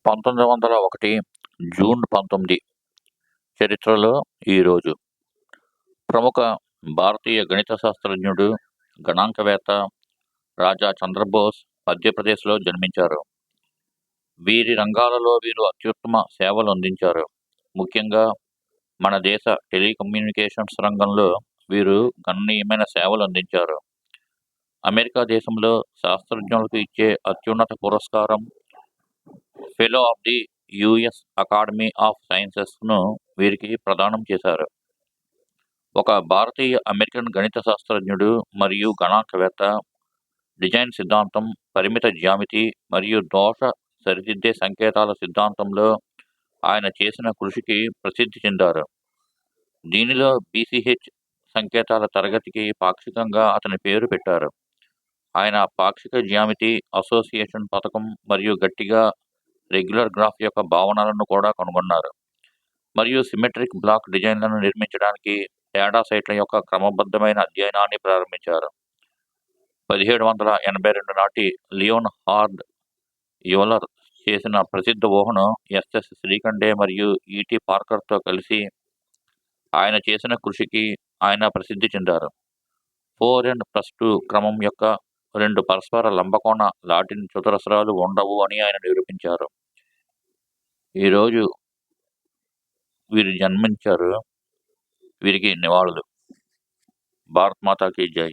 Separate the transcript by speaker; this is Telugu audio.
Speaker 1: 1901 జూన్ 19 చరిత్రలో ఈరోజు ప్రముఖ భారతీయ గణిత శాస్త్రజ్ఞుడు, గణాంకవేత్త రాజా చంద్రబోస్ మధ్యప్రదేశ్లో జన్మించారు. వీరి రంగాలలో వీరు అత్యుత్తమ సేవలు అందించారు. ముఖ్యంగా మన దేశ టెలికమ్యూనికేషన్స్ రంగంలో వీరు గణనీయమైన సేవలు అందించారు. అమెరికా దేశంలో శాస్త్రజ్ఞులకు ఇచ్చే అత్యున్నత పురస్కారం fellow of the US academy of సైన్సెస్ను వీరికి ప్రదానం చేశారు. ఒక భారతీయ అమెరికన్ గణిత శాస్త్రజ్ఞుడు మరియు గణాంకవేత్త. డిజైన్ సిద్ధాంతం, పరిమిత జ్యామితి మరియు దోష సరిదిద్దే సంకేతాల సిద్ధాంతంలో ఆయన చేసిన కృషికి ప్రసిద్ధి చెందారు. దీనిలో బీసీహెచ్ సంకేతాల తరగతికి పాక్షికంగా అతని పేరు పెట్టారు. ఆయన పాక్షిక జ్యామితి, అసోసియేషన్ పథకం మరియు గట్టిగా రెగ్యులర్ గ్రాఫ్ యొక్క భావనలను కూడా కనుగొన్నారు. మరియు సిమెట్రిక్ బ్లాక్ డిజైన్లను నిర్మించడానికి డేటా సెట్ల యొక్క క్రమబద్ధమైన అధ్యయనాన్ని ప్రారంభించారు. 1782 నాటి లియోన్ హార్డ్ యూలర్ చేసిన ప్రసిద్ధ ఊహను ఎస్ఎస్ శ్రీకండే మరియు ఈటీ పార్కర్తో కలిసి ఆయన చేసిన కృషికి ఆయన ప్రసిద్ధి చెందారు. 4n+2 క్రమం యొక్క రెండు పరస్పర లంబకోణ లాటిన్ చతురస్రాలు ఉండవు అని ఆయన నిరూపించారు. ఈరోజు వీరు జన్మించారు. వీరికి నివాళులు. భారత్ మాతాకి జై.